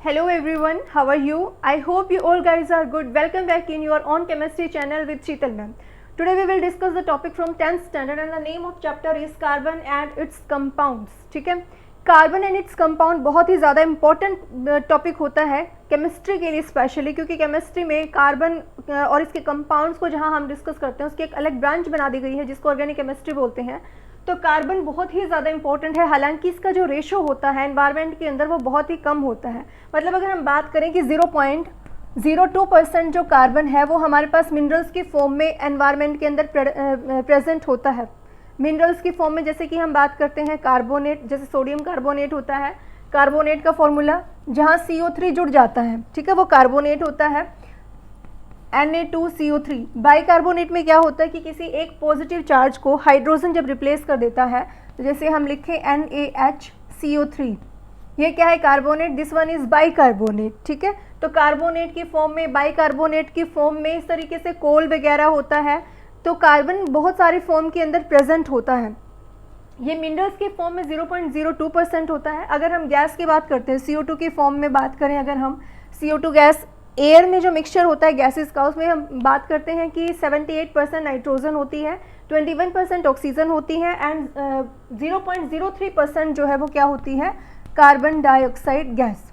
Hello everyone, how are you? I hope you all guys are good. Welcome back in your own chemistry channel with Sheetal ma'am. Today we will discuss the topic from 10th standard and the name of chapter is carbon and its compounds. ठीक है, carbon and its compound बहुत ही ज़्यादा important topic होता है chemistry के लिए specially, क्योंकि chemistry में कार्बन और इसके कंपाउंड्स को जहाँ हम डिस्कस करते हैं उसकी एक अलग ब्रांच बना दी गई है जिसको ऑर्गेनिक केमिस्ट्री बोलते हैं। तो कार्बन बहुत ही ज़्यादा इंपॉर्टेंट है, हालांकि इसका जो रेशो होता है एनवायरनमेंट के अंदर वो बहुत ही कम होता है। मतलब अगर हम बात करें कि 0.02% जो कार्बन है वो हमारे पास मिनरल्स की फॉर्म में एनवायरनमेंट के अंदर प्रेजेंट होता है। मिनरल्स की फॉर्म में जैसे कि हम बात करते हैं कार्बोनेट, जैसे सोडियम कार्बोनेट होता है, कार्बोनेट का फॉर्मूला जहाँ CO3 जुड़ जाता है, ठीक है, वो कार्बोनेट होता है Na2CO3। बाइकार्बोनेट में क्या होता है कि किसी एक पॉजिटिव चार्ज को हाइड्रोजन जब रिप्लेस कर देता है, तो जैसे हम लिखें NaHCO3, ये क्या है carbonate, this one is bicarbonate. ठीक है, तो कार्बोनेट की फॉर्म में, बाइकार्बोनेट की फॉर्म में इस तरीके से कोल वगैरह होता है। तो कार्बन बहुत सारी फॉर्म के अंदर प्रेजेंट होता है। ये मिनरल्स की फॉर्म में 0.02% होता है। अगर हम गैस की बात करते हैं, CO2 की फॉर्म में बात करें, अगर हम CO2 गैस एयर में जो मिक्सचर होता है गैसेस का, उसमें हम बात करते हैं कि 78% नाइट्रोजन होती है, 21% ऑक्सीजन होती है एंड 0.03% जो है वो क्या होती है, कार्बन डाइऑक्साइड गैस।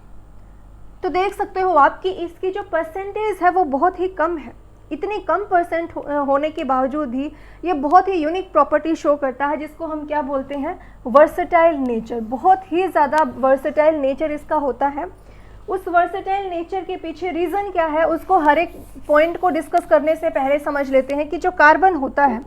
तो देख सकते हो आप कि इसकी जो परसेंटेज है वो बहुत ही कम है। इतनी कम परसेंट होने के बावजूद ही ये बहुत ही यूनिक प्रॉपर्टी शो करता है जिसको हम क्या बोलते हैं, वर्सेटाइल नेचर। बहुत ही ज़्यादा वर्सेटाइल नेचर इसका होता है। उस वर्सेटाइल नेचर के पीछे रीज़न क्या है उसको हर एक पॉइंट को डिस्कस करने से पहले समझ लेते हैं कि जो कार्बन होता है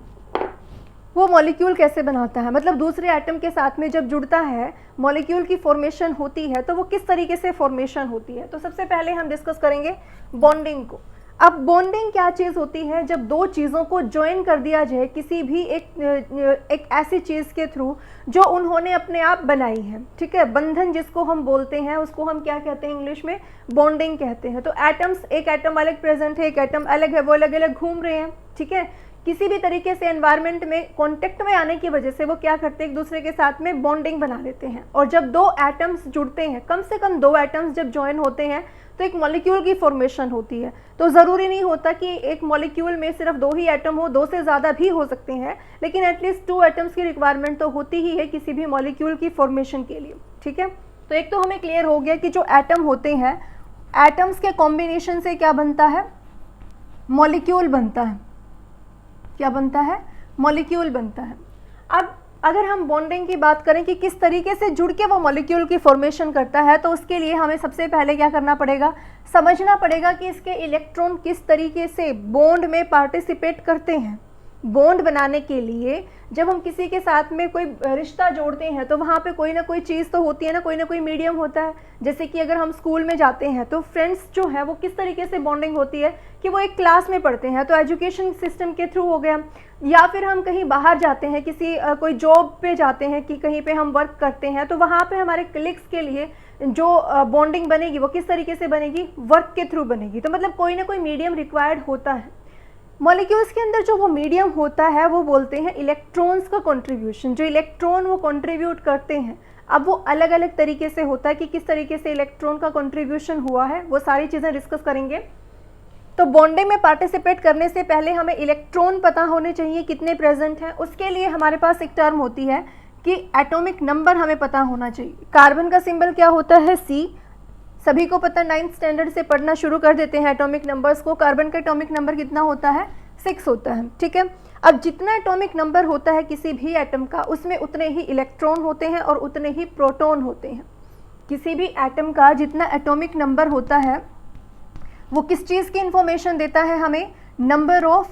वो मॉलिक्यूल कैसे बनाता है। मतलब दूसरे एटम के साथ में जब जुड़ता है, मॉलिक्यूल की फॉर्मेशन होती है, तो वो किस तरीके से फॉर्मेशन होती है। तो सबसे पहले हम डिस्कस करेंगे बॉन्डिंग को। अब बॉन्डिंग क्या चीज़ होती है, जब दो चीज़ों को ज्वाइन कर दिया जाए किसी भी एक ऐसी चीज़ के थ्रू जो उन्होंने अपने आप बनाई है। ठीक है, बंधन जिसको हम बोलते हैं उसको हम क्या कहते हैं, इंग्लिश में बॉन्डिंग कहते हैं। तो एटम्स, एक एटम अलग प्रेजेंट है, एक एटम अलग है, वो अलग अलग घूम रहे हैं। ठीक है, किसी भी तरीके से एनवायरनमेंट में कांटेक्ट में आने की वजह से वो क्या करते हैं, एक दूसरे के साथ में बॉन्डिंग बना लेते हैं। और जब दो एटम्स जुड़ते हैं, कम से कम दो एटम्स जब ज्वाइन होते हैं तो एक मॉलिक्यूल की फॉर्मेशन होती है। तो ज़रूरी नहीं होता कि एक मॉलिक्यूल में सिर्फ दो ही एटम हो, दो से ज़्यादा भी हो सकते हैं, लेकिन एटलीस्ट 2 एटम्स की रिक्वायरमेंट तो होती ही है किसी भी मॉलिक्यूल की फॉर्मेशन के लिए। ठीक है, तो एक तो हमें क्लियर हो गया कि जो एटम होते हैं, एटम्स के कॉम्बिनेशन से क्या बनता है, मॉलिक्यूल बनता है। क्या बनता है, मॉलिक्यूल बनता है। अब अगर हम बॉन्डिंग की बात करें कि किस तरीके से जुड़ के वो मॉलिक्यूल की फॉर्मेशन करता है, तो उसके लिए हमें सबसे पहले क्या करना पड़ेगा, समझना पड़ेगा कि इसके इलेक्ट्रॉन किस तरीके से बॉन्ड में पार्टिसिपेट करते हैं। बॉन्ड बनाने के लिए जब हम किसी के साथ में कोई रिश्ता जोड़ते हैं तो वहाँ पे कोई ना कोई चीज़ तो होती है ना, कोई ना कोई मीडियम होता है। जैसे कि अगर हम स्कूल में जाते हैं तो फ्रेंड्स जो है वो किस तरीके से बॉन्डिंग होती है कि वो एक क्लास में पढ़ते हैं, तो एजुकेशन सिस्टम के थ्रू हो गया। या फिर हम कहीं बाहर जाते हैं, किसी कोई जॉब पे जाते हैं कि कहीं पे हम वर्क करते हैं, तो वहाँ पे हमारे कलीग्स के लिए जो बॉन्डिंग बनेगी वो किस तरीके से बनेगी, वर्क के थ्रू बनेगी। तो मतलब कोई ना कोई मीडियम रिक्वायर्ड होता है। मॉलिक्यूल्स के अंदर जो वो मीडियम होता है वो बोलते हैं इलेक्ट्रॉन्स का कंट्रीब्यूशन। जो इलेक्ट्रॉन वो कंट्रीब्यूट करते हैं, अब वो अलग अलग तरीके से होता है कि किस तरीके से इलेक्ट्रॉन का कंट्रीब्यूशन हुआ है, वो सारी चीज़ें डिस्कस करेंगे। तो बॉन्डिंग में पार्टिसिपेट करने से पहले हमें इलेक्ट्रॉन पता होने चाहिए कितने प्रेजेंट हैं। उसके लिए हमारे पास एक टर्म होती है कि एटॉमिक नंबर हमें पता होना चाहिए। कार्बन का सिंबल क्या होता है, C। सभी को पता, 9th स्टैंडर्ड से पढ़ना शुरू कर देते हैं एटॉमिक नंबर्स को। कार्बन का एटॉमिक नंबर कितना होता है, 6 होता है। ठीक है, अब जितना एटॉमिक नंबर होता है किसी भी एटम का, उसमें उतने ही इलेक्ट्रॉन होते हैं और उतने ही प्रोटॉन होते हैं। किसी भी एटम का जितना एटॉमिक नंबर होता है वो किस चीज़ की इंफॉर्मेशन देता है हमें, number of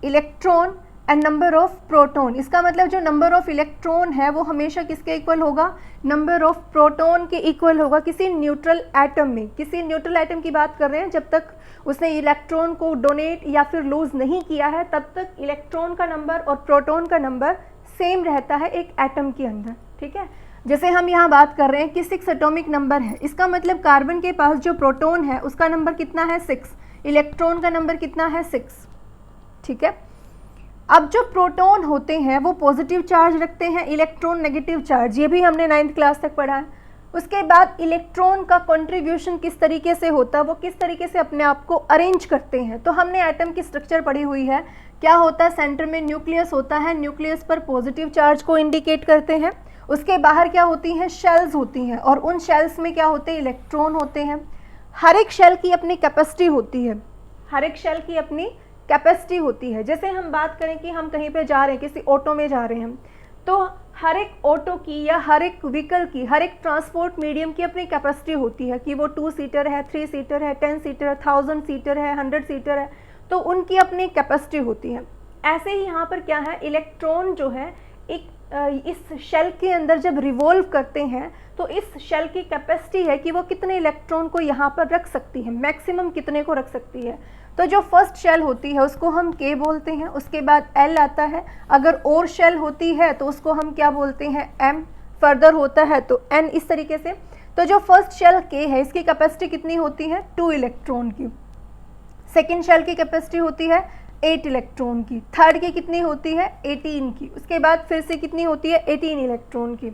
electron and number of proton. इसका मतलब जो नंबर ऑफ इलेक्ट्रॉन है वो हमेशा किसके इक्वल होगा, नंबर ऑफ प्रोटॉन के इक्वल होगा किसी न्यूट्रल एटम में। किसी न्यूट्रल एटम की बात कर रहे हैं, जब तक उसने इलेक्ट्रॉन को डोनेट या फिर लूज नहीं किया है तब तक इलेक्ट्रॉन का नंबर और प्रोटॉन का नंबर सेम रहता है एक एटम के अंदर। ठीक है, जैसे हम यहाँ बात कर रहे हैं कि 6 एटॉमिक नंबर है, इसका मतलब कार्बन के पास जो प्रोटॉन है उसका नंबर कितना है, 6। इलेक्ट्रॉन का नंबर कितना है, 6। ठीक है, अब जो प्रोटॉन होते हैं वो पॉजिटिव चार्ज रखते हैं, इलेक्ट्रॉन नेगेटिव चार्ज। ये भी हमने 9th क्लास तक पढ़ा है। उसके बाद इलेक्ट्रॉन का कंट्रीब्यूशन किस तरीके से होता है, वो किस तरीके से अपने आप को अरेंज करते हैं। तो हमने एटम की स्ट्रक्चर पढ़ी हुई है, क्या होता है, सेंटर में न्यूक्लियस होता है, न्यूक्लियस पर पॉजिटिव चार्ज को इंडिकेट करते हैं। उसके बाहर क्या होती हैं, शेल्स होती हैं, और उन शेल्स में क्या होते हैं, इलेक्ट्रॉन होते हैं। हर एक शेल की अपनी कैपेसिटी होती है, हर एक शेल की अपनी कैपेसिटी होती है। जैसे हम बात करें कि हम कहीं पे जा रहे हैं, किसी ऑटो में जा रहे हैं, तो हर एक ऑटो की या हर एक व्हीकल की, हर एक ट्रांसपोर्ट मीडियम की अपनी कैपेसिटी होती है कि वो 2 सीटर है, 3 सीटर है, 10 सीटर है, 1000 सीटर है, 100 सीटर है, तो उनकी अपनी कैपेसिटी होती है। ऐसे ही यहाँ पर क्या है, इलेक्ट्रॉन जो है एक इस शेल के अंदर जब रिवॉल्व करते हैं तो इस शेल की कैपेसिटी है कि वो कितने इलेक्ट्रॉन को यहाँ पर रख सकती है, मैक्सिमम कितने को रख सकती है। तो जो फर्स्ट शेल होती है उसको हम K बोलते हैं, उसके बाद L आता है, अगर और शेल होती है तो उसको हम क्या बोलते हैं, M, फर्दर होता है तो N, इस तरीके से। तो जो फर्स्ट शेल K है इसकी कैपेसिटी कितनी होती है, 2 इलेक्ट्रॉन की। सेकेंड शेल की कैपेसिटी होती है 8 इलेक्ट्रॉन की, थर्ड की कितनी होती है, 18 की, उसके बाद फिर से कितनी होती है, 18 इलेक्ट्रॉन की।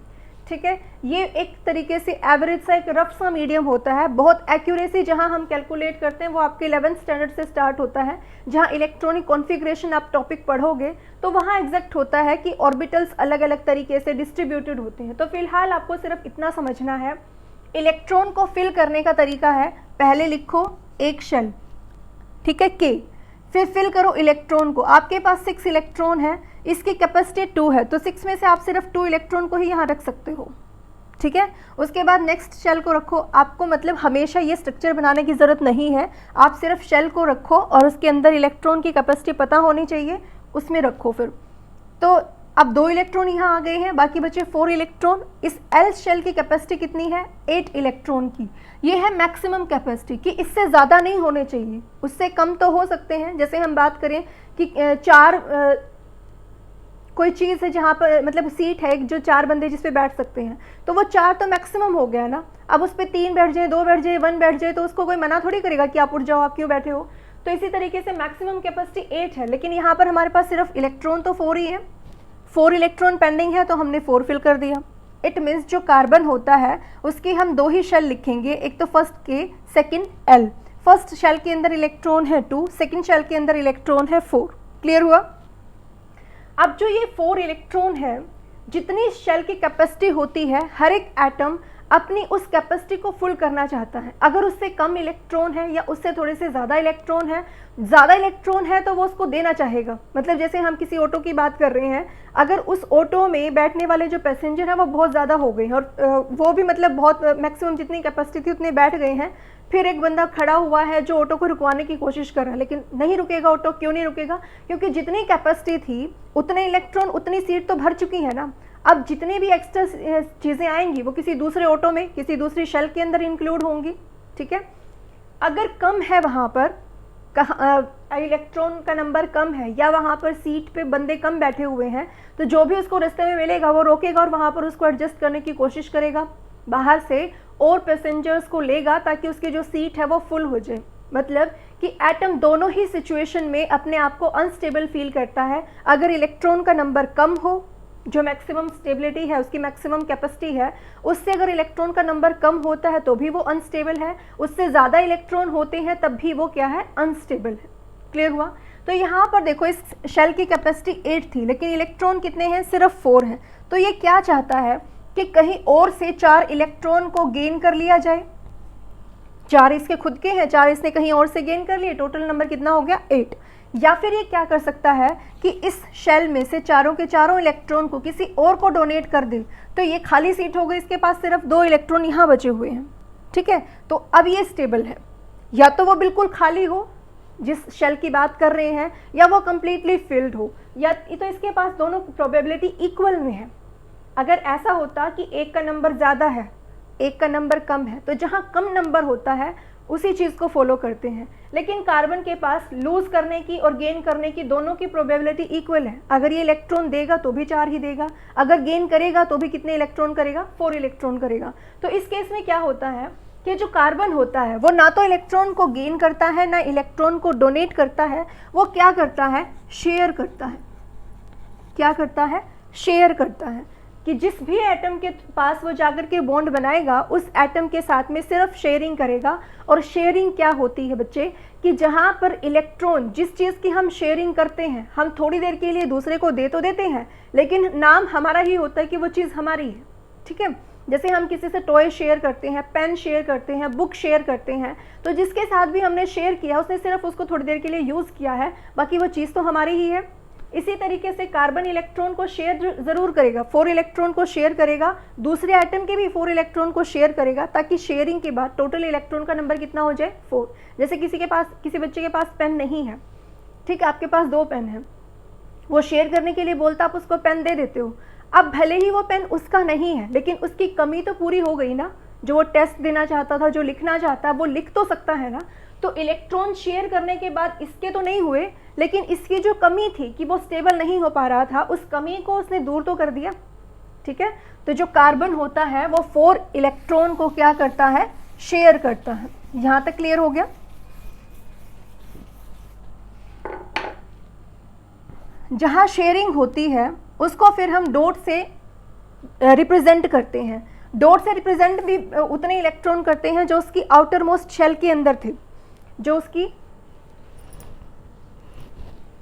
ठीक है, ये एक तरीके से एवरेज सा एक रफ सा मीडियम होता है। बहुत एक्यूरेसी जहां हम कैलकुलेट करते हैं वो आपके 11th स्टैंडर्ड से स्टार्ट होता है, जहां इलेक्ट्रॉनिक कॉन्फ़िगरेशन आप टॉपिक पढ़ोगे तो वहां एग्जैक्ट होता है कि ऑर्बिटल्स अलग अलग तरीके से डिस्ट्रीब्यूटेड होते हैं। तो फिलहाल आपको सिर्फ इतना समझना है, इलेक्ट्रॉन को फिल करने का तरीका है, पहले लिखो एक शेल, ठीक है, K, फिर फिल करो इलेक्ट्रॉन को। आपके पास 6 इलेक्ट्रॉन है, इसकी कैपेसिटी 2 है, तो 6 में से आप सिर्फ 2 इलेक्ट्रॉन को ही यहाँ रख सकते हो। ठीक है, उसके बाद नेक्स्ट शेल को रखो। आपको मतलब हमेशा ये स्ट्रक्चर बनाने की ज़रूरत नहीं है, आप सिर्फ शेल को रखो और उसके अंदर इलेक्ट्रॉन की कैपेसिटी पता होनी चाहिए, उसमें रखो। फिर तो अब 2 इलेक्ट्रॉन यहाँ आ गए हैं, बाकी बचे 4 इलेक्ट्रॉन। इस L शेल की कैपेसिटी कितनी है, 8 इलेक्ट्रॉन की। ये है मैक्सिमम कैपेसिटी कि इससे ज़्यादा नहीं होने चाहिए, उससे कम तो हो सकते हैं। जैसे हम बात करें कि 4 कोई चीज़ है जहाँ पर मतलब सीट है जो 4 बंदे जिस पे बैठ सकते हैं, तो वो 4 तो मैक्सिमम हो गया ना। अब उस पर 3 बैठ जाए, 2 बैठ जाए, 1 बैठ जाए, तो उसको कोई मना थोड़ी करेगा कि आप उठ जाओ, आप क्यों बैठे हो। तो इसी तरीके से मैक्सिमम कैपेसिटी 8 है, लेकिन यहाँ पर हमारे पास सिर्फ इलेक्ट्रॉन तो 4 ही है, 4 इलेक्ट्रॉन पेंडिंग है, तो हमने 4 फिल कर दिया। इट मीन्स जो कार्बन होता है उसकी हम 2 ही शेल लिखेंगे, एक तो first K, second L। First shell के अंदर इलेक्ट्रॉन है 2, सेकेंड शेल के अंदर इलेक्ट्रॉन है 4। क्लियर हुआ। अब जो ये 4 इलेक्ट्रॉन है, जितनी शेल की कैपेसिटी होती है, हर एक एटम अपनी उस कैपेसिटी को फुल करना चाहता है। अगर उससे कम इलेक्ट्रॉन है या उससे थोड़े से ज़्यादा इलेक्ट्रॉन है तो वो उसको देना चाहेगा। मतलब जैसे हम किसी ऑटो की बात कर रहे हैं, अगर उस ऑटो में बैठने वाले जो पैसेंजर हैं वो बहुत ज़्यादा हो गए हैं और वो भी मतलब बहुत मैक्सिमम जितनी कैपेसिटी थी उतने बैठ गए हैं, फिर एक बंदा खड़ा हुआ है जो ऑटो को रुकवाने की कोशिश कर रहा है, लेकिन नहीं रुकेगा ऑटो। क्यों नहीं रुकेगा, क्योंकि जितनी कैपेसिटी थी उतने इलेक्ट्रॉन, उतनी सीट तो भर चुकी है ना। अब जितनी भी एक्स्ट्रा चीज़ें आएंगी वो किसी दूसरे ऑटो में, किसी दूसरी शेल के अंदर इंक्लूड होंगी। ठीक है, अगर कम है वहाँ पर इलेक्ट्रॉन का नंबर कम है या वहाँ पर सीट पे बंदे कम बैठे हुए हैं, तो जो भी उसको रास्ते में मिलेगा वो रोकेगा और वहाँ पर उसको एडजस्ट करने की कोशिश करेगा, बाहर से और पैसेंजर्स को लेगा ताकि उसकी जो सीट है वो फुल हो जाए। मतलब कि एटम दोनों ही सिचुएशन में अपने आप को अनस्टेबल फील करता है। अगर इलेक्ट्रॉन का नंबर कम हो, जो मैक्सिमम स्टेबिलिटी है, उसकी मैक्सिमम कैपेसिटी है, उससे अगर इलेक्ट्रॉन का नंबर कम होता है तो भी वो अनस्टेबल है, उससे ज़्यादा इलेक्ट्रॉन होते हैं तब भी वो क्या है, अनस्टेबल है। क्लियर हुआ। तो यहाँ पर देखो इस शेल की कैपेसिटी 8 थी, लेकिन इलेक्ट्रॉन कितने हैं, सिर्फ 4 हैं। तो ये क्या चाहता है कि कहीं और से 4 इलेक्ट्रॉन को गेन कर लिया जाए। 4 इसके खुद के हैं, 4 इसने कहीं और से गेन कर लिए, टोटल नंबर कितना हो गया, 8। या फिर ये क्या कर सकता है कि इस शेल में से चारों के चारों इलेक्ट्रॉन को किसी और को डोनेट कर दे, तो ये खाली सीट हो गई, इसके पास सिर्फ 2 इलेक्ट्रॉन यहाँ बचे हुए हैं। ठीक है, तो अब ये स्टेबल है। या तो वो बिल्कुल खाली हो जिस शेल की बात कर रहे हैं, या वो कंप्लीटली फिल्ड हो, या तो इसके पास दोनों प्रोबेबिलिटी इक्वल में है। अगर ऐसा होता कि एक का नंबर ज़्यादा है, एक का नंबर कम है, तो जहाँ कम नंबर होता है उसी चीज़ को फॉलो करते हैं। लेकिन कार्बन के पास लूज़ करने की और गेन करने की दोनों की प्रोबेबिलिटी इक्वल है। अगर ये इलेक्ट्रॉन देगा तो भी 4 ही देगा, अगर गेन करेगा तो भी कितने इलेक्ट्रॉन करेगा, 4 इलेक्ट्रॉन करेगा। तो इस केस में क्या होता है कि जो कार्बन होता है वो ना तो इलेक्ट्रॉन को गेन करता है ना इलेक्ट्रॉन को डोनेट करता है, वो क्या करता है, शेयर करता है। क्या करता है, शेयर करता है। कि जिस भी एटम के पास वो जाकर के बॉन्ड बनाएगा उस एटम के साथ में सिर्फ शेयरिंग करेगा। और शेयरिंग क्या होती है बच्चे, कि जहाँ पर इलेक्ट्रॉन, जिस चीज़ की हम शेयरिंग करते हैं, हम थोड़ी देर के लिए दूसरे को दे तो देते हैं, लेकिन नाम हमारा ही होता है कि वो चीज़ हमारी है। ठीक है, जैसे हम किसी से टॉय शेयर करते हैं, पेन शेयर करते हैं, बुक शेयर करते हैं, तो जिसके साथ भी हमने शेयर किया उसने सिर्फ उसको थोड़ी देर के लिए यूज़ किया है, बाकी वो चीज़ तो हमारी ही है। इसी तरीके से कार्बन इलेक्ट्रॉन को शेयर ज़रूर करेगा, 4 इलेक्ट्रॉन को शेयर करेगा, दूसरे एटम के भी 4 इलेक्ट्रॉन को शेयर करेगा, ताकि शेयरिंग के बाद टोटल इलेक्ट्रॉन का नंबर कितना हो जाए, 4। जैसे किसी बच्चे के पास पेन नहीं है, ठीक है, आपके पास 2 पेन है, वो शेयर करने के लिए बोलता, आप उसको पेन दे देते हो। अब भले ही वो पेन उसका नहीं है, लेकिन उसकी कमी तो पूरी हो गई ना, जो वो टेस्ट देना चाहता था, जो लिखना चाहता है, वो लिख तो सकता है ना। तो इलेक्ट्रॉन शेयर करने के बाद इसके तो नहीं हुए, लेकिन इसकी जो कमी थी कि वो स्टेबल नहीं हो पा रहा था, उस कमी को उसने दूर तो कर दिया। ठीक है, तो जो कार्बन होता है वो 4 इलेक्ट्रॉन को क्या करता है, शेयर करता है। यहां तक क्लियर हो गया। जहां शेयरिंग होती है उसको फिर हम डॉट से रिप्रेजेंट करते हैं। डॉट से रिप्रेजेंट भी उतने इलेक्ट्रॉन करते हैं जो उसकी आउटर मोस्ट शेल के अंदर थे, जो उसकी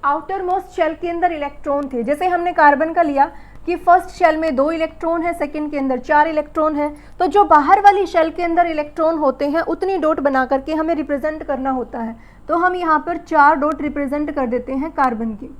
आउटर मोस्ट शेल के अंदर इलेक्ट्रॉन थे। जैसे हमने कार्बन का लिया कि फर्स्ट शेल में 2 इलेक्ट्रॉन है, सेकंड के अंदर 4 इलेक्ट्रॉन है, तो जो बाहर वाली शेल के अंदर इलेक्ट्रॉन होते हैं उतनी डॉट बना करके हमें रिप्रेजेंट करना होता है। तो हम यहाँ पर 4 डॉट रिप्रेजेंट कर देते हैं कार्बन की।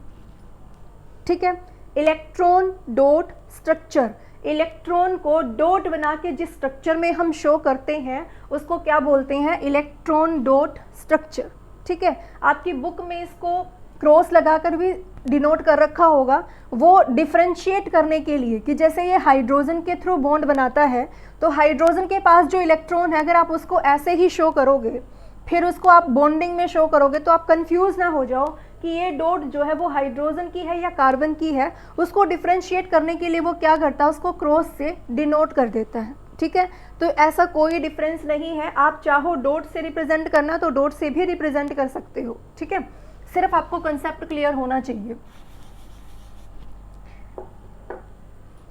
ठीक है, electron dot structure, electron co dot बना के जिस स्ट्रक्चर में हम शो करते हैं उसको क्या बोलते हैं, इलेक्ट्रॉन डॉट स्ट्रक्चर। ठीक है, आपकी बुक में इसको क्रॉस लगाकर भी डिनोट कर रखा होगा, वो डिफरेंशिएट करने के लिए कि जैसे ये हाइड्रोजन के थ्रू बॉन्ड बनाता है, तो हाइड्रोजन के पास जो इलेक्ट्रॉन है अगर आप उसको ऐसे ही शो करोगे, फिर उसको आप बॉन्डिंग में शो करोगे, तो आप कंफ्यूज ना हो जाओ कि ये डॉट जो है वो हाइड्रोजन की है या कार्बन की है। उसको डिफरेंशिएट करने के लिए वो क्या करता है, उसको क्रॉस से डिनोट कर देता है। ठीक है, तो ऐसा कोई डिफरेंस नहीं है, आप चाहो डॉट से रिप्रेजेंट करना तो डॉट से भी रिप्रेजेंट कर सकते हो। ठीक है, सिर्फ आपको कंसेप्ट क्लियर होना चाहिए।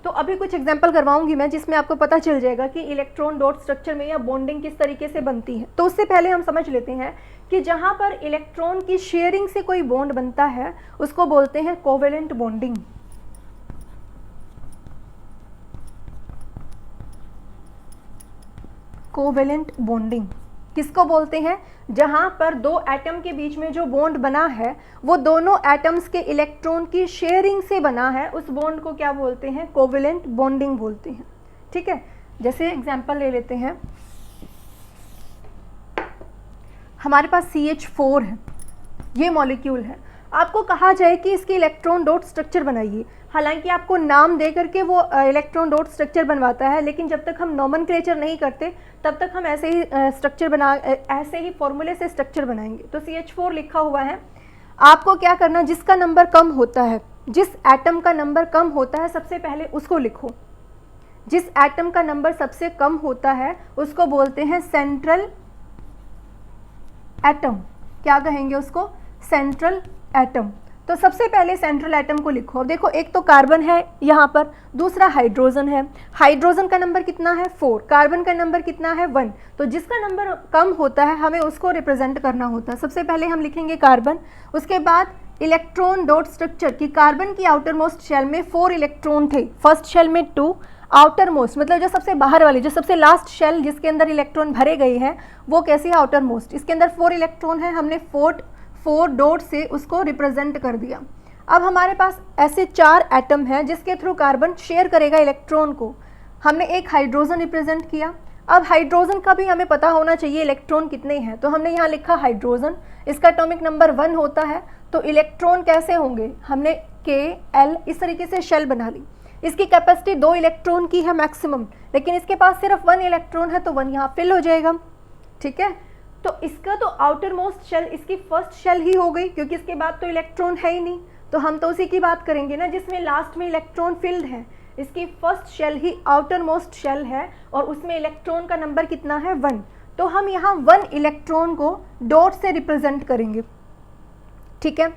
तो अभी कुछ एग्जांपल करवाऊंगी मैं जिसमें आपको पता चल जाएगा कि इलेक्ट्रॉन डॉट स्ट्रक्चर में या बॉन्डिंग किस तरीके से बनती है। तो उससे पहले हम समझ लेते हैं कि जहां पर इलेक्ट्रॉन की शेयरिंग से कोई बॉन्ड बनता है उसको बोलते हैं कोवेलेंट बॉन्डिंग। कोवेलेंट बॉन्डिंग किसको बोलते हैं, जहां पर 2 एटम के बीच में जो बॉन्ड बना है वो दोनों एटम्स के इलेक्ट्रॉन की शेयरिंग से बना है, उस बॉन्ड को क्या बोलते हैं, कोवेलेंट बॉन्डिंग बोलते हैं। ठीक है, जैसे एग्जांपल ले लेते हैं, हमारे पास CH4 है, ये मॉलिक्यूल है, आपको कहा जाए कि इसकी इलेक्ट्रॉन डॉट स्ट्रक्चर बनाइए, हालांकि आपको नाम दे करके वो इलेक्ट्रॉन डॉट स्ट्रक्चर बनवाता है, लेकिन जब तक हम नोमेनक्लेचर नहीं करते तब तक हम ऐसे ही ऐसे ही फॉर्मूले से स्ट्रक्चर बनाएंगे। तो CH4 लिखा हुआ है, आपको क्या करना, जिसका नंबर कम होता है, जिस एटम का नंबर कम होता है सबसे पहले उसको लिखो। जिस एटम का नंबर सबसे कम होता है उसको बोलते हैं सेंट्रल एटम। क्या कहेंगे उसको, सेंट्रल एटम। तो सबसे पहले सेंट्रल एटम को लिखो। अब देखो, एक तो कार्बन है यहाँ पर, दूसरा हाइड्रोजन है। हाइड्रोजन का नंबर कितना है, 4, कार्बन का नंबर कितना है, 1। तो जिसका नंबर कम होता है हमें उसको रिप्रेजेंट करना होता है। सबसे पहले हम लिखेंगे कार्बन, उसके बाद इलेक्ट्रॉन डॉट स्ट्रक्चर की कार्बन की आउटर मोस्ट शेल में 4 इलेक्ट्रॉन थे, फर्स्ट शेल में 2, आउटर मोस्ट मतलब जो सबसे बाहर वाली, जो सबसे लास्ट शेल जिसके अंदर इलेक्ट्रॉन भरे गए हैं वो कैसी है, आउटर मोस्ट, इसके अंदर 4 इलेक्ट्रॉन है, हमने 4 डॉट से उसको रिप्रेजेंट कर दिया। अब हमारे पास ऐसे 4 एटम हैं जिसके थ्रू कार्बन शेयर करेगा इलेक्ट्रॉन को। हमने एक हाइड्रोजन रिप्रेजेंट किया। अब हाइड्रोजन का भी हमें पता होना चाहिए इलेक्ट्रॉन कितने हैं, तो हमने यहाँ लिखा हाइड्रोजन, इसका एटॉमिक नंबर 1 होता है। तो इलेक्ट्रॉन कैसे होंगे, हमने K, L इस तरीके से शेल बना ली। इसकी कैपेसिटी 2 इलेक्ट्रॉन की है मैक्सिमम, लेकिन इसके पास सिर्फ 1 इलेक्ट्रॉन है तो 1 यहाँ फिल हो जाएगा। ठीक है, तो इसका तो आउटर मोस्ट शेल इसकी फर्स्ट शेल ही हो गई, क्योंकि इसके बाद तो इलेक्ट्रॉन है ही नहीं, तो हम तो उसी की बात करेंगे ना जिसमें लास्ट में इलेक्ट्रॉन फिल्ड है। इसकी फर्स्ट शेल ही आउटर मोस्ट शेल है और उसमें इलेक्ट्रॉन का नंबर कितना है, 1। तो हम यहाँ 1 इलेक्ट्रॉन को डॉट से रिप्रेजेंट करेंगे। ठीक है,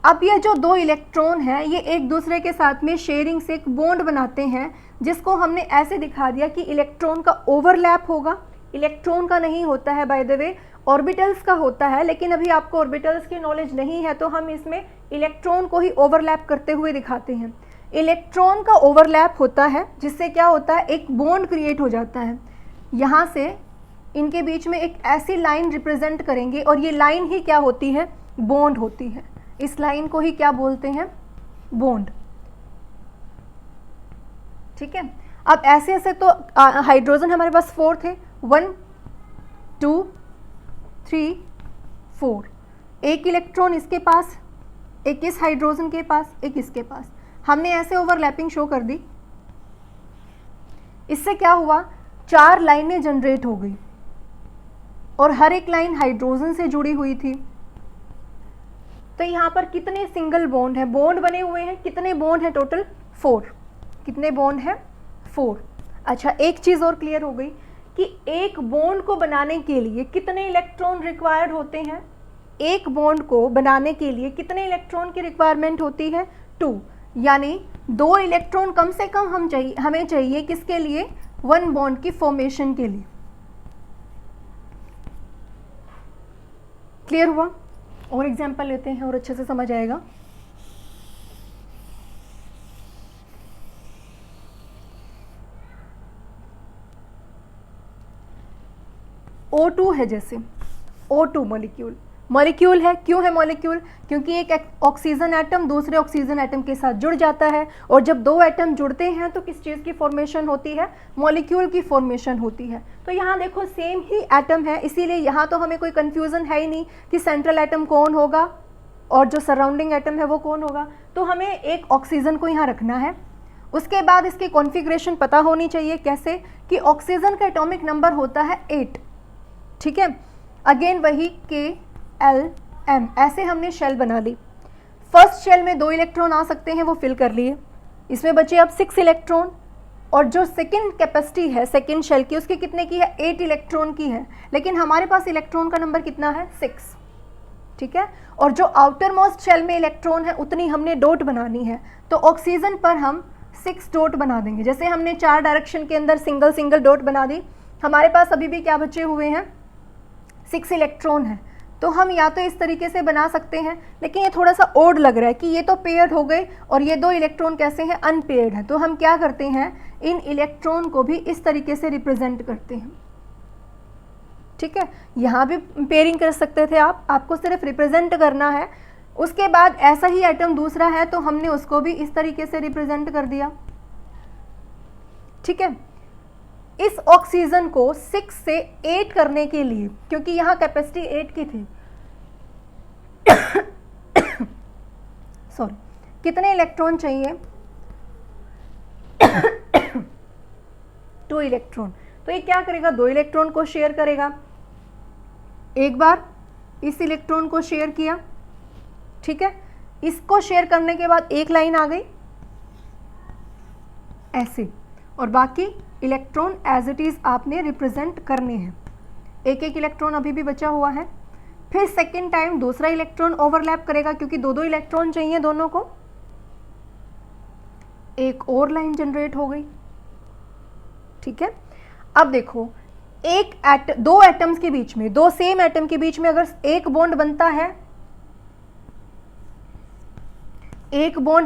अब ये जो दो इलेक्ट्रॉन हैं ये एक दूसरे के साथ में शेयरिंग से एक बॉन्ड बनाते हैं, जिसको हमने ऐसे दिखा दिया कि इलेक्ट्रॉन का ओवरलैप होगा। इलेक्ट्रॉन का नहीं होता है बाय द वे, ऑर्बिटल्स का होता है, लेकिन अभी आपको ऑर्बिटल्स की नॉलेज नहीं है तो हम इसमें इलेक्ट्रॉन को ही ओवरलैप करते हुए दिखाते हैं। इलेक्ट्रॉन का ओवरलैप होता है जिससे क्या होता है, एक बॉन्ड क्रिएट हो जाता है। यहाँ से इनके बीच में एक ऐसी लाइन रिप्रेजेंट करेंगे और ये लाइन ही क्या होती है, बॉन्ड होती है। इस लाइन को ही क्या बोलते हैं, बॉन्ड। ठीक है, अब ऐसे ऐसे तो हाइड्रोजन हमारे पास 4 थे, 1 2 3 4, एक इलेक्ट्रॉन इसके पास, एक इस हाइड्रोजन के पास, एक इसके पास। हमने ऐसे ओवरलैपिंग शो कर दी। इससे क्या हुआ, 4 लाइनें जनरेट हो गई और हर एक लाइन हाइड्रोजन से जुड़ी हुई थी। तो यहाँ पर कितने सिंगल बॉन्ड है, बॉन्ड बने हुए हैं, कितने बॉन्ड है टोटल, 4। कितने बॉन्ड है, 4। अच्छा, एक चीज़ और क्लियर हो गई कि एक बॉन्ड को बनाने के लिए कितने इलेक्ट्रॉन रिक्वायर्ड होते हैं। एक बॉन्ड को बनाने के लिए कितने इलेक्ट्रॉन की रिक्वायरमेंट होती है, 2। यानी 2 इलेक्ट्रॉन कम से कम हमें चाहिए किसके लिए, 1 बॉन्ड की फॉर्मेशन के लिए। क्लियर हुआ? और एग्जाम्पल लेते हैं और अच्छे से समझ आएगा। O2 है, जैसे O2 मॉलिक्यूल है। क्यों है मॉलिक्यूल, क्योंकि एक ऑक्सीजन एटम दूसरे ऑक्सीजन एटम के साथ जुड़ जाता है, और जब 2 एटम जुड़ते हैं तो किस चीज़ की फॉर्मेशन होती है, मॉलिक्यूल की फॉर्मेशन होती है। तो यहाँ देखो सेम ही एटम है, इसीलिए यहाँ तो हमें कोई कंफ्यूजन है ही नहीं कि सेंट्रल एटम कौन होगा और जो सराउंडिंग एटम है वो कौन होगा। तो हमें एक ऑक्सीजन को यहाँ रखना है। उसके बाद इसकी कॉन्फ़िगरेशन पता होनी चाहिए, कैसे कि ऑक्सीजन का एटॉमिक नंबर होता है 8। ठीक है, अगेन वही KLM, ऐसे हमने शेल बना ली। फर्स्ट शेल में 2 इलेक्ट्रॉन आ सकते हैं, वो फिल कर लिए। इसमें बचे अब 6 इलेक्ट्रॉन, और जो सेकेंड कैपेसिटी है सेकेंड शेल की, उसकी कितने की है, 8 इलेक्ट्रॉन की है, लेकिन हमारे पास इलेक्ट्रॉन का नंबर कितना है, 6। ठीक है, और जो आउटर मोस्ट शेल में इलेक्ट्रॉन है उतनी हमने डॉट बनानी है। तो ऑक्सीजन पर हम 6 डॉट बना देंगे। जैसे हमने 4 डायरेक्शन के अंदर सिंगल सिंगल डॉट बना दी, हमारे पास अभी भी क्या बचे हुए हैं, 6 इलेक्ट्रॉन है। तो हम या तो इस तरीके से बना सकते हैं, लेकिन ये थोड़ा सा ओड लग रहा है कि ये तो पेयर्ड हो गए और ये 2 इलेक्ट्रॉन कैसे हैं, अनपेयर्ड हैं। तो हम क्या करते हैं, इन इलेक्ट्रॉन को भी इस तरीके से रिप्रेजेंट करते हैं। ठीक है, यहाँ भी पेयरिंग कर सकते थे आप, आपको सिर्फ रिप्रेजेंट करना है। उसके बाद ऐसा ही आइटम दूसरा है तो हमने उसको भी इस तरीके से रिप्रेजेंट कर दिया। ठीक है, इस ऑक्सीजन को 6 से 8 करने के लिए, क्योंकि यहाँ कैपेसिटी 8 की थी सॉरी, कितने इलेक्ट्रॉन चाहिए 2 इलेक्ट्रॉन। तो ये क्या करेगा, 2 इलेक्ट्रॉन को शेयर करेगा। एक बार इस इलेक्ट्रॉन को शेयर किया, ठीक है, इसको शेयर करने के बाद एक लाइन आ गई ऐसे, और बाकी इलेक्ट्रॉन एज इट इज़ आपने रिप्रेजेंट करने हैं। एक एक इलेक्ट्रॉन अभी भी बचा हुआ है। फिर सेकेंड टाइम दूसरा इलेक्ट्रॉन ओवरलैप करेगा, क्योंकि 2-2 इलेक्ट्रॉन चाहिए दोनों को। एक और लाइन जनरेट हो गई। ठीक है, अब देखो दो एटम्स के बीच में, 2 सेम एटम के बीच में अगर एक बॉन्ड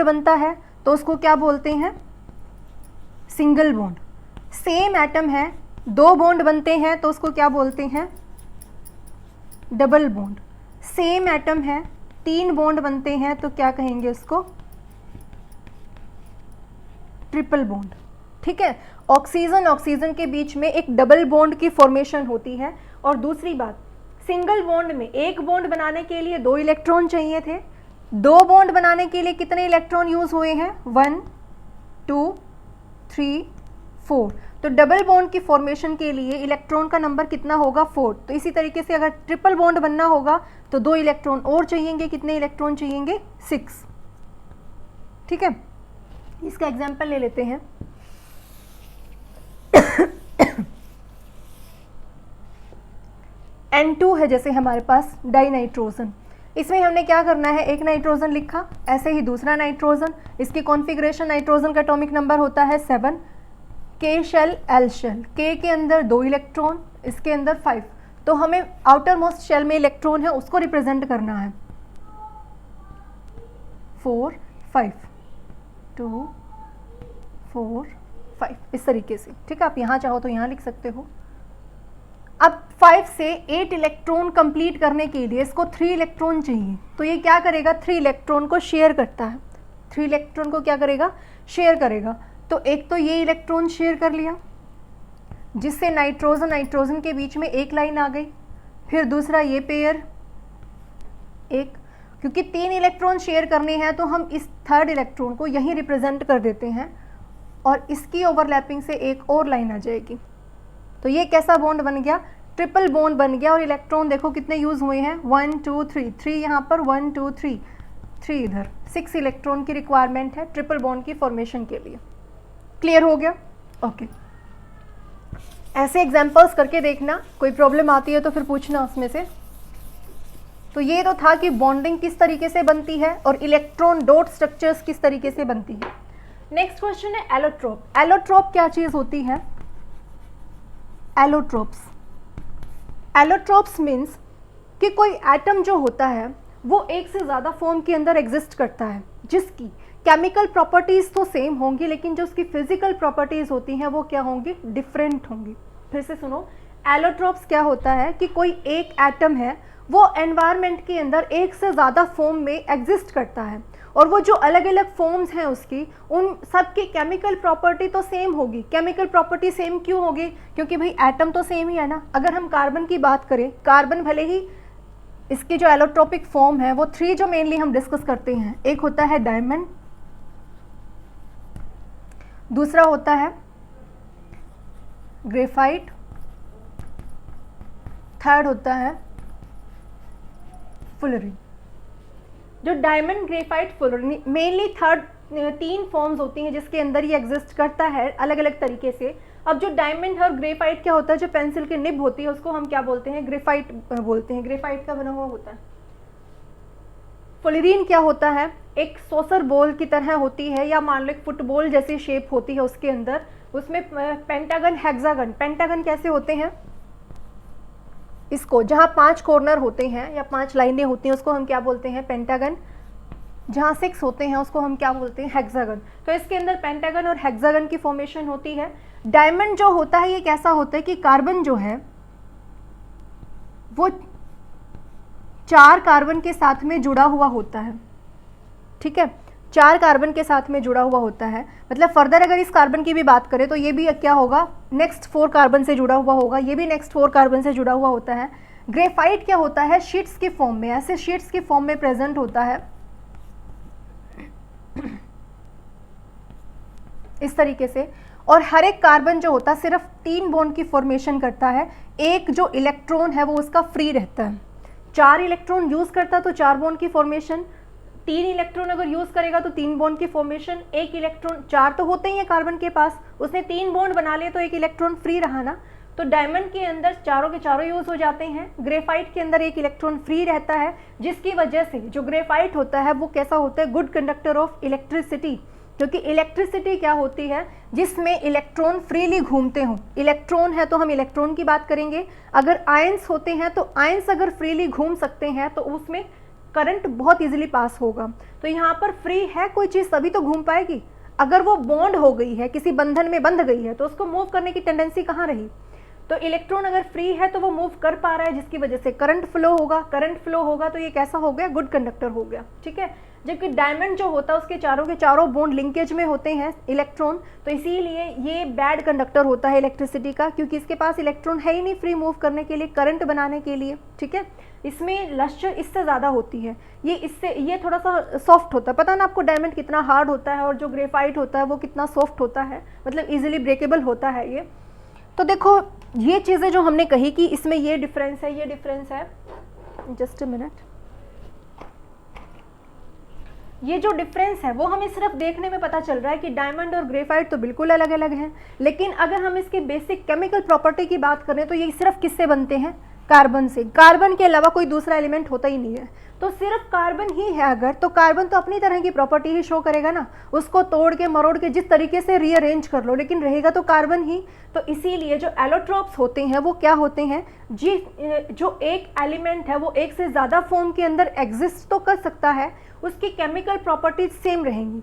बनता है तो उसको क्या बोलते हैं, सिंगल बॉन्ड। सेम एटम है, 2 बॉन्ड बनते हैं तो उसको क्या बोलते हैं, डबल बॉन्ड। सेम एटम है, 3 बॉन्ड बनते हैं तो क्या कहेंगे उसको, ट्रिपल बॉन्ड। ठीक है, ऑक्सीजन के बीच में एक डबल बॉन्ड की फॉर्मेशन होती है। और दूसरी बात, सिंगल बॉन्ड में एक बॉन्ड बनाने के लिए 2 इलेक्ट्रॉन चाहिए थे, 2 बॉन्ड बनाने के लिए कितने इलेक्ट्रॉन यूज हुए हैं, 1 2 3 4। तो डबल बॉन्ड की फॉर्मेशन के लिए इलेक्ट्रॉन का नंबर कितना होगा, 4। तो इसी तरीके से अगर ट्रिपल बॉन्ड बनना होगा तो 2 इलेक्ट्रॉन और चाहिएंगे, कितने इलेक्ट्रॉन चाहिएंगे, 6। ठीक है, इसका एग्जाम्पल ले लेते हैं। N2 है जैसे हमारे पास डाइनाइट्रोजन, इसमें हमने क्या करना है, एक नाइट्रोजन लिखा, ऐसे ही दूसरा नाइट्रोजन, इसकी कॉन्फ़िगरेशन, नाइट्रोजन का एटॉमिक नंबर होता है 7, K shell L shell, K के अंदर 2 इलेक्ट्रॉन, इसके अंदर 5, तो हमें आउटर मोस्ट शेल में इलेक्ट्रॉन है उसको रिप्रेजेंट करना है 4 5 2 4 5 इस तरीके से, ठीक है। आप यहाँ चाहो तो यहाँ लिख सकते हो। अब 5 से 8 इलेक्ट्रॉन कंप्लीट करने के लिए इसको 3 इलेक्ट्रॉन चाहिए, तो ये क्या करेगा, 3 इलेक्ट्रॉन को शेयर करता है, 3 इलेक्ट्रॉन को क्या करेगा, शेयर करेगा। तो एक तो ये इलेक्ट्रॉन शेयर कर लिया, जिससे नाइट्रोजन नाइट्रोजन के बीच में एक लाइन आ गई, फिर दूसरा ये पेयर एक, क्योंकि 3 इलेक्ट्रॉन शेयर करने हैं तो हम इस 3rd इलेक्ट्रॉन को यहीं रिप्रेजेंट कर देते हैं और इसकी ओवरलैपिंग से एक और लाइन आ जाएगी। तो ये कैसा बॉन्ड बन गया, ट्रिपल बॉन्ड बन गया। और इलेक्ट्रॉन देखो कितने यूज़ हुए हैं, 1 2 3, 3 यहाँ पर, 1 2 3, 3 इधर, 6 इलेक्ट्रॉन की रिक्वायरमेंट है ट्रिपल बॉन्ड की फॉर्मेशन के लिए। क्लियर हो गया? ओके। ऐसे एग्जाम्पल्स करके देखना, कोई प्रॉब्लम आती है तो फिर पूछना उसमें से। तो ये तो था कि बॉन्डिंग किस तरीके से बनती है और इलेक्ट्रॉन डॉट स्ट्रक्चर्स किस तरीके से बनती है। नेक्स्ट क्वेश्चन है एलोट्रोप। एलोट्रोप क्या चीज़ होती है? एलोट्रोप्स, एलोट्रोप्स मीन्स कि कोई एटम जो होता है वो एक से ज़्यादा फॉर्म के अंदर एग्जिस्ट करता है, जिसकी केमिकल प्रॉपर्टीज़ तो सेम होंगी लेकिन जो उसकी फिजिकल प्रॉपर्टीज़ होती हैं वो क्या होंगी, डिफरेंट होंगी। फिर से सुनो, एलोट्रोप्स क्या होता है कि कोई एक एटम है वो एनवायरनमेंट के अंदर एक से ज़्यादा फॉर्म में एग्जिस्ट करता है और वो जो अलग अलग फॉर्म्स हैं उसकी, उन सब की केमिकल प्रॉपर्टी तो सेम होगी। केमिकल प्रॉपर्टी सेम क्यों होगी? क्योंकि भाई एटम तो सेम ही है ना। अगर हम कार्बन की बात करें, कार्बन भले ही इसकी जो एलोट्रोपिक फॉर्म है वो 3 जो मेनली हम डिस्कस करते हैं, एक होता है डायमंड, दूसरा होता है ग्रेफाइट, थर्ड होता है फुलरिन। जो diamond, graphite, fullerene mainly 3 forms होती हैं जिसके अंदर ये एग्जिस्ट करता है अलग अलग तरीके से। अब जो डायमंड है और ग्रेफाइट क्या होता है, जो पेंसिल की निब होती है उसको हम क्या बोलते हैं, ग्रेफाइट बोलते हैं, ग्रेफाइट का बना हुआ होता है। फुलरिन क्या होता है, एक सॉसर बॉल की तरह होती है या मान लो एक फुटबॉल जैसी शेप होती है उसके अंदर, उसमें पेंटागन, हेक्सागन। पेंटागन कैसे होते हैं, इसको जहाँ 5 कॉर्नर होते हैं या 5 लाइनें होती हैं उसको हम क्या बोलते हैं, पेंटागन। जहाँ 6 होते हैं उसको हम क्या बोलते हैं, हेक्सागन। तो इसके अंदर पेंटागन और हेक्सागन की फॉर्मेशन होती है। डायमंड जो होता है ये कैसा होता है कि कार्बन जो है वो 4 कार्बन के साथ में जुड़ा हुआ होता है, ठीक है, 4 कार्बन के साथ में जुड़ा हुआ होता है। मतलब फर्दर अगर इस कार्बन की भी बात करें तो ये भी क्या होगा, नेक्स्ट 4 कार्बन से जुड़ा हुआ होगा, ये भी नेक्स्ट 4 कार्बन से जुड़ा हुआ होता है। ग्रेफाइट क्या होता है, शीट्स के फॉर्म में, ऐसे शीट्स के फॉर्म में प्रेजेंट होता है इस तरीके से। और हर एक कार्बन जो होता है सिर्फ 3 बॉन्ड की फॉर्मेशन करता है, एक जो इलेक्ट्रॉन है वो उसका फ्री रहता है। 4 इलेक्ट्रॉन यूज करता है तो 4 बॉन्ड की फॉर्मेशन, 3 इलेक्ट्रॉन अगर यूज करेगा तो 3 बॉन्ड की फॉर्मेशन, एक इलेक्ट्रॉन, 4 तो होते ही है कार्बन के पास, उसने 3 बॉन्ड बना लिए तो एक इलेक्ट्रॉन फ्री रहा ना। तो डायमंड के अंदर चारों के चारों यूज हो जाते हैं। ग्रेफाइट के अंदर एक इलेक्ट्रॉन फ्री रहता है, जिसकी वजह से जो ग्रेफाइट होता है वो कैसा होता है, गुड कंडक्टर ऑफ इलेक्ट्रिसिटी। क्योंकि इलेक्ट्रिसिटी क्या होती है, जिसमें इलेक्ट्रॉन फ्रीली घूमते हों। इलेक्ट्रॉन है तो हम इलेक्ट्रॉन की बात करेंगे, अगर आयंस होते हैं तो आयंस अगर फ्रीली घूम सकते हैं तो उसमें करंट बहुत इजीली पास होगा। तो यहाँ पर फ्री है कोई चीज़ तभी तो घूम पाएगी। अगर वो बॉन्ड हो गई है, किसी बंधन में बंध गई है, तो उसको मूव करने की टेंडेंसी कहाँ रही। तो इलेक्ट्रॉन अगर फ्री है तो वो मूव कर पा रहा है, जिसकी वजह से करंट फ्लो होगा। करंट फ्लो होगा तो ये कैसा हो गया, गुड कंडक्टर हो गया, ठीक है। जबकि डायमंड जो होता है उसके चारों के चारों बॉन्ड लिंकेज में होते हैं इलेक्ट्रॉन, तो इसीलिए ये बैड कंडक्टर होता है इलेक्ट्रिसिटी का, क्योंकि इसके पास इलेक्ट्रॉन है ही नहीं फ्री मूव करने के लिए, करंट बनाने के लिए, ठीक है। इसमें लस्टर इससे ज़्यादा होती है, ये थोड़ा सा सॉफ्ट होता है। पता ना आपको डायमंड कितना हार्ड होता है और जो ग्रेफाइट होता है वो कितना सॉफ्ट होता है, मतलब इजीली ब्रेकेबल होता है ये। तो देखो ये चीज़ें जो हमने कही कि इसमें ये डिफरेंस है, ये डिफरेंस है, जस्ट अ मिनट, ये जो डिफरेंस है वो हमें सिर्फ देखने में पता चल रहा है कि डायमंड और ग्रेफाइट तो बिल्कुल अलग अलग हैं, लेकिन अगर हम इसके बेसिक केमिकल प्रॉपर्टी की बात करें तो ये सिर्फ किससे बनते हैं, कार्बन से, कार्बन के अलावा कोई दूसरा एलिमेंट होता ही नहीं है, तो सिर्फ कार्बन ही है अगर, तो कार्बन तो अपनी तरह की प्रॉपर्टी ही शो करेगा ना, उसको तोड़ के मरोड़ के जिस तरीके से रीअरेंज कर लो, लेकिन रहेगा तो कार्बन ही। तो इसीलिए जो एलोट्रोप्स होते हैं वो क्या होते हैं, जो एक एलिमेंट है वो एक से ज़्यादा फॉर्म के अंदर एग्जिस्ट तो कर सकता है, उसकी केमिकल प्रॉपर्टीज सेम रहेंगी,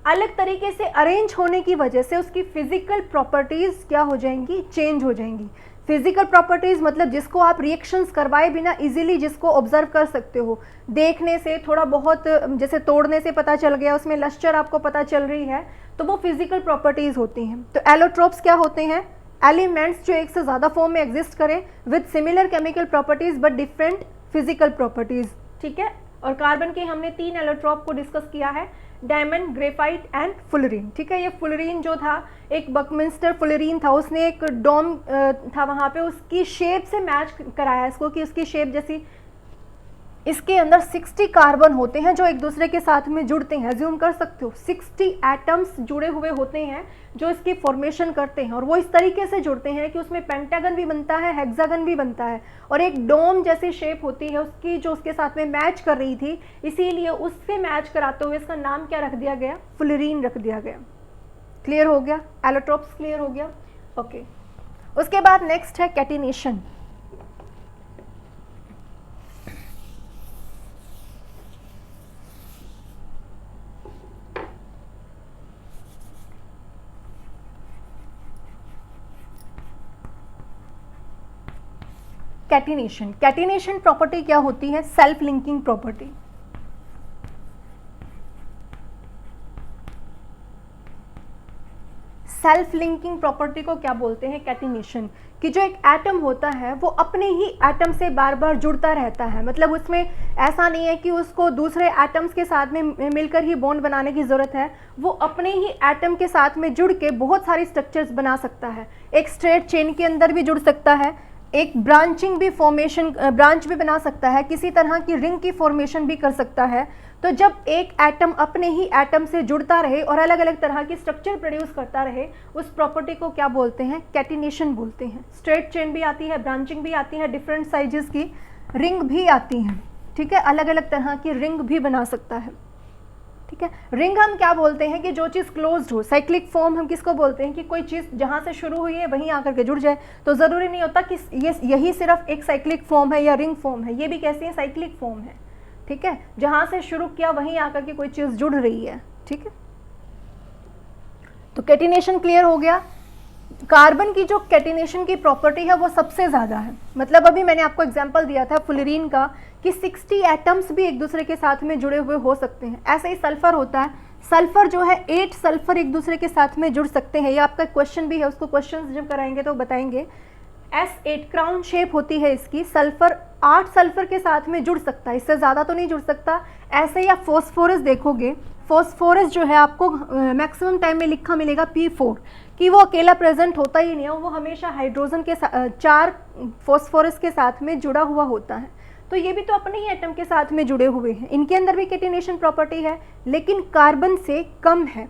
अलग तरीके से अरेंज होने की वजह से उसकी फिजिकल प्रॉपर्टीज क्या हो जाएंगी, चेंज हो जाएंगी। फिजिकल प्रॉपर्टीज मतलब जिसको आप रिएक्शंस करवाए बिना इजीली जिसको ऑब्जर्व कर सकते हो, देखने से थोड़ा बहुत, जैसे तोड़ने से पता चल गया, उसमें लश्चर आपको पता चल रही है, तो वो फिजिकल प्रॉपर्टीज होती हैं। तो एलोट्रोप्स क्या होते हैं, एलिमेंट्स जो एक से ज़्यादा फॉर्म में एग्जिस्ट करें with similar chemical properties but different physical properties, ठीक है। और कार्बन के हमने 3 एलोट्रोप को डिस्कस किया है, डायमंड, ग्रेफाइट एंड फुलरीन, ठीक है। ये फुलरीन जो था एक बकमिंस्टर फुलरीन था, उसने एक डोम था वहाँ पे, उसकी शेप से मैच कराया इसको कि उसकी शेप जैसी, इसके अंदर 60 कार्बन होते हैं जो एक दूसरे के साथ में जुड़ते हैं, अज्यूम कर सकते हो 60 एटम्स जुड़े हुए होते हैं जो इसकी फॉर्मेशन करते हैं, और वो इस तरीके से जुड़ते हैं कि उसमें पेंटागन भी बनता है, हेक्सागन भी बनता है, और एक डोम जैसी शेप होती है उसकी जो उसके साथ में मैच कर रही थी, इसीलिए उससे मैच कराते हुए इसका नाम क्या रख दिया गया, फुलरीन रख दिया गया। क्लियर हो गया, एलोट्रोप्स क्लियर हो गया, ओके। उसके बाद नेक्स्ट है कैटिनेशन। कैटिनेशन, कैटिनेशन प्रॉपर्टी क्या होती है, self linking property. Self linking property को क्या बोलते हैं, कैटिनेशन, कि जो एक एटम होता है वो अपने ही एटम से बार बार जुड़ता रहता है, मतलब उसमें ऐसा नहीं है कि उसको दूसरे एटम्स के साथ में मिलकर ही बॉन्ड बनाने की ज़रूरत है, वो अपने ही एटम के साथ में जुड़ के बहुत सारी स्ट्रक्चर्स बना सकता है, एक स्ट्रेट चेन के अंदर भी जुड़ सकता है, एक ब्रांचिंग भी फॉर्मेशन, ब्रांच भी बना सकता है, किसी तरह की रिंग की फॉर्मेशन भी कर सकता है। तो जब एक एटम अपने ही एटम से जुड़ता रहे और अलग अलग तरह की स्ट्रक्चर प्रोड्यूस करता रहे, उस प्रॉपर्टी को क्या बोलते हैं, कैटिनेशन बोलते हैं। स्ट्रेट चेन भी आती है, ब्रांचिंग भी आती है, डिफरेंट साइजेस की रिंग भी आती हैं, ठीक है, अलग अलग तरह की रिंग भी बना सकता है, ठीक है। रिंग हम क्या बोलते हैं कि जो चीज़ क्लोज्ड हो, साइक्लिक फॉर्म हम किसको बोलते हैं कि कोई चीज़ जहाँ से शुरू हुई है वहीं आकर के जुड़ जाए, तो ज़रूरी नहीं होता कि यही सिर्फ एक साइक्लिक फॉर्म है या रिंग फॉर्म है, ये भी कैसी है, साइक्लिक फॉर्म है, ठीक है, जहाँ से शुरू किया वहीं आकर के कोई चीज़ जुड़ रही है, ठीक है। तो कैटिनेशन क्लियर हो गया। कार्बन की जो कैटिनेशन की प्रॉपर्टी है वो सबसे ज़्यादा है, मतलब अभी मैंने आपको एग्जांपल दिया था फुलरीन का कि 60 एटम्स भी एक दूसरे के साथ में जुड़े हुए हो सकते हैं। ऐसे ही सल्फर होता है, सल्फर जो है 8 सल्फर एक दूसरे के साथ में जुड़ सकते हैं, ये आपका क्वेश्चन भी है, उसको क्वेश्चन जब कराएंगे तो बताएंगे। S8 क्राउन शेप होती है इसकी, सल्फर 8 सल्फर के साथ में जुड़ सकता है, इससे ज़्यादा तो नहीं जुड़ सकता। ऐसे ही आप फॉस्फोरस देखोगे, फॉस्फोरस जो है आपको मैक्सिमम टाइम में लिखा मिलेगा P4, कि वो अकेला प्रेजेंट होता ही नहीं है, वो हमेशा हाइड्रोजन के 4 फॉस्फोरस के साथ में जुड़ा हुआ होता है। तो ये भी तो अपने ही एटम के साथ में जुड़े हुए हैं, इनके अंदर भी कैटिनेशन प्रॉपर्टी है, लेकिन कार्बन से कम है।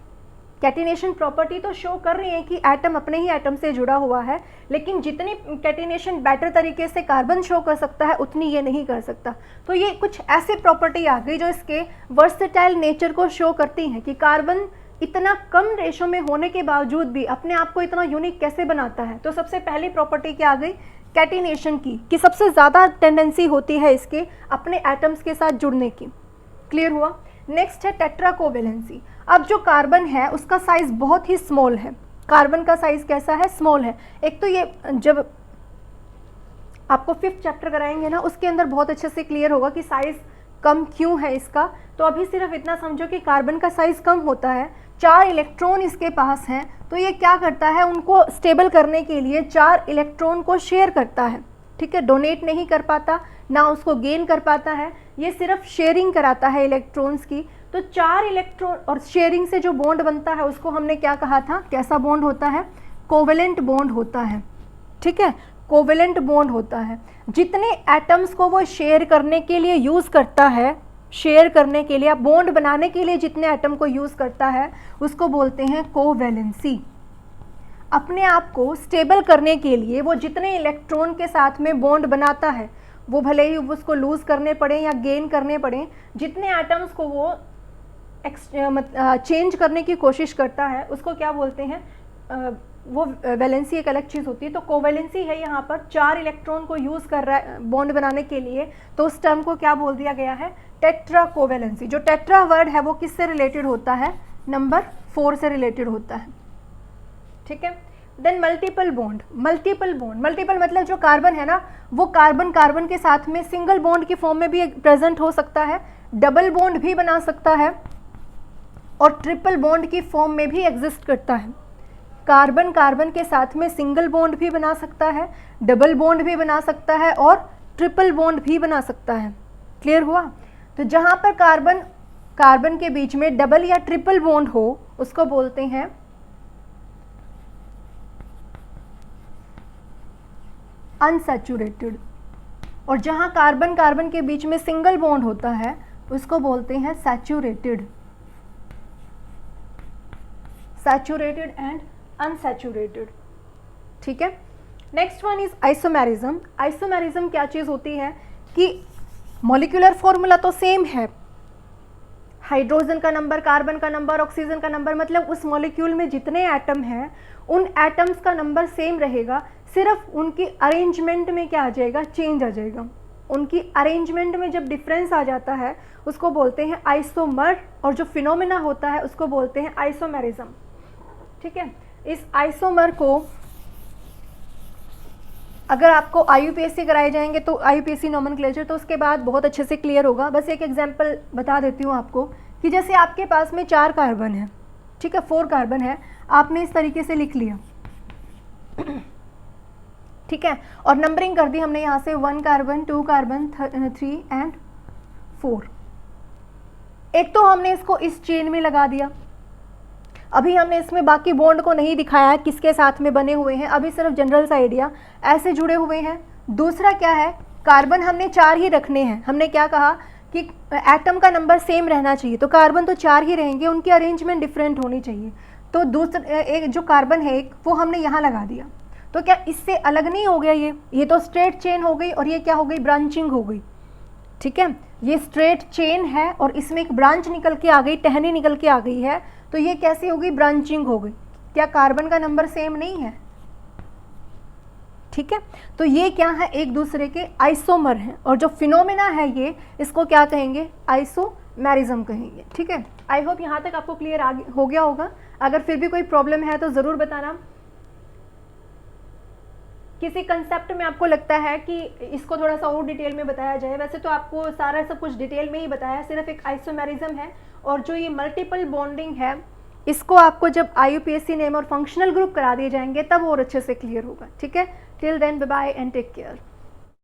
कैटिनेशन प्रॉपर्टी तो शो कर रही है कि एटम अपने ही एटम से जुड़ा हुआ है, लेकिन जितनी कैटिनेशन बेटर तरीके से कार्बन शो कर सकता है उतनी ये नहीं कर सकता। तो ये कुछ ऐसी प्रॉपर्टी आ गई जो इसके वर्सेटाइल नेचर को शो करती हैं कि कार्बन इतना कम रेशो में होने के बावजूद भी अपने आप को इतना यूनिक कैसे बनाता है। तो सबसे पहली प्रॉपर्टी क्या आ गई, कैटिनेशन की, कि सबसे ज़्यादा टेंडेंसी होती है इसके अपने एटम्स के साथ जुड़ने की। क्लियर हुआ। नेक्स्ट है टेट्राकोवेलेंसी। अब जो कार्बन है उसका साइज़ बहुत ही स्मॉल है, कार्बन का साइज़ कैसा है, स्मॉल है। एक तो ये जब आपको 5th चैप्टर कराएंगे ना उसके अंदर बहुत अच्छे से क्लियर होगा कि साइज़ कम क्यों है इसका। तो अभी सिर्फ इतना समझो कि कार्बन का साइज़ कम होता है, 4 इलेक्ट्रॉन इसके पास हैं, तो ये क्या करता है, उनको स्टेबल करने के लिए 4 इलेक्ट्रॉन को शेयर करता है, ठीक है। डोनेट नहीं कर पाता, ना उसको गेन कर पाता है, ये सिर्फ शेयरिंग कराता है इलेक्ट्रॉन्स की। तो 4 इलेक्ट्रॉन और शेयरिंग से जो बॉन्ड बनता है उसको हमने क्या कहा था, कैसा बॉन्ड होता है, कोवेलेंट बॉन्ड होता है, ठीक है, कोवेलेंट बॉन्ड होता है। जितने एटम्स को वो शेयर करने के लिए यूज़ करता है, शेयर करने के लिए, बॉन्ड बनाने के लिए जितने एटम को यूज़ करता है उसको बोलते हैं कोवैलेंसी। अपने आप को स्टेबल करने के लिए वो जितने इलेक्ट्रॉन के साथ में बॉन्ड बनाता है, वो भले ही उसको लूज़ करने पड़े या गेन करने पड़े, जितने एटम्स को वो चेंज करने की कोशिश करता है उसको क्या बोलते हैं, वो वैलेंसी एक अलग चीज़ होती है। तो कोवैलेंसी है यहाँ पर, 4 इलेक्ट्रॉन को यूज़ कर रहा है बॉन्ड बनाने के लिए, तो उस टर्म को क्या बोल दिया गया है, टेट्रा कोवैलेंसी। जो टेट्रा वर्ड है वो किससे रिलेटेड होता है, नंबर 4 से रिलेटेड होता है, ठीक है। Then multiple bond, multiple bond, multiple मतलब जो कार्बन है ना, वो कार्बन कार्बन के साथ में सिंगल बॉन्ड की फॉर्म में भी प्रेजेंट हो सकता है, डबल बॉन्ड भी बना सकता है, और ट्रिपल बॉन्ड की फॉर्म में भी एग्जिस्ट करता है। कार्बन कार्बन के साथ में सिंगल बॉन्ड भी बना सकता है, डबल बॉन्ड भी बना सकता है, और ट्रिपल बॉन्ड भी बना सकता है। क्लियर हुआ? तो जहाँ पर कार्बन कार्बन के बीच में डबल या ट्रिपल बॉन्ड हो उसको बोलते हैं अनसैचुरेटेड, और जहाँ कार्बन कार्बन के बीच में सिंगल बॉन्ड होता है उसको बोलते हैं सैचुरेटेड, सैचुरेटेड एंड अनसैचुरेटेड, ठीक है। Next one is isomerism. Isomerism क्या चीज़ होती है कि मॉलिक्यूलर फॉर्मूला तो सेम है, हाइड्रोजन का नंबर, कार्बन का नंबर, ऑक्सीजन का नंबर, मतलब उस मॉलिक्यूल में जितने एटम हैं उन एटम्स का नंबर सेम रहेगा, सिर्फ उनकी अरेंजमेंट में क्या आ जाएगा, चेंज आ जाएगा। उनकी अरेंजमेंट में जब डिफरेंस आ जाता है उसको बोलते हैं आइसोमर, और जो फिनोमेना होता है उसको बोलते हैं आइसोमेरिज्म, ठीक है। इस आइसोमर को अगर आपको IUPAC कराए जाएंगे तो IUPAC नोमेनक्लेचर, तो उसके बाद बहुत अच्छे से क्लियर होगा। बस एक एग्जांपल बता देती हूँ आपको कि जैसे आपके पास में 4 कार्बन है, ठीक है, 4 कार्बन है, आपने इस तरीके से लिख लिया, ठीक है, और नंबरिंग कर दी हमने यहाँ से 1 कार्बन, 2 कार्बन, 3 एंड 4। एक तो हमने इसको इस चेन में लगा दिया, अभी हमने इसमें बाकी बॉन्ड को नहीं दिखाया किसके साथ में बने हुए हैं, अभी सिर्फ जनरल सा आइडिया ऐसे जुड़े हुए हैं। दूसरा क्या है, कार्बन हमने 4 ही रखने हैं, हमने क्या कहा कि एटम का नंबर सेम रहना चाहिए, तो कार्बन तो 4 ही रहेंगे, उनकी अरेंजमेंट डिफरेंट होनी चाहिए। तो दूसरा एक जो कार्बन है एक, वो हमने यहाँ लगा दिया, तो क्या इससे अलग नहीं हो गया, ये तो स्ट्रेट चेन हो गई, और ये क्या हो गई, ब्रांचिंग हो गई, ठीक है। ये स्ट्रेट चेन है और इसमें एक ब्रांच निकल के आ गई, टहनी निकल के आ गई है, तो ये कैसी हो गई, ब्रांचिंग हो गई। क्या कार्बन का नंबर सेम नहीं है, ठीक है। तो ये क्या है, एक दूसरे के आइसोमर हैं, और जो फिनोमेना है ये, इसको क्या कहेंगे, आइसोमेरिज्म कहेंगे, ठीक है। आई होप यहाँ तक आपको क्लियर हो गया होगा। अगर फिर भी कोई प्रॉब्लम है तो ज़रूर बताना। किसी कंसेप्ट में आपको लगता है कि इसको थोड़ा सा और डिटेल में बताया जाए, वैसे तो आपको सारा सब कुछ डिटेल में ही बताया, सिर्फ एक आइसोमेरिज्म है, और जो ये मल्टीपल बॉन्डिंग है इसको आपको जब IUPAC नेम और फंक्शनल ग्रुप करा दिए जाएंगे तब और अच्छे से क्लियर होगा, ठीक है। Till then bye bye and take care.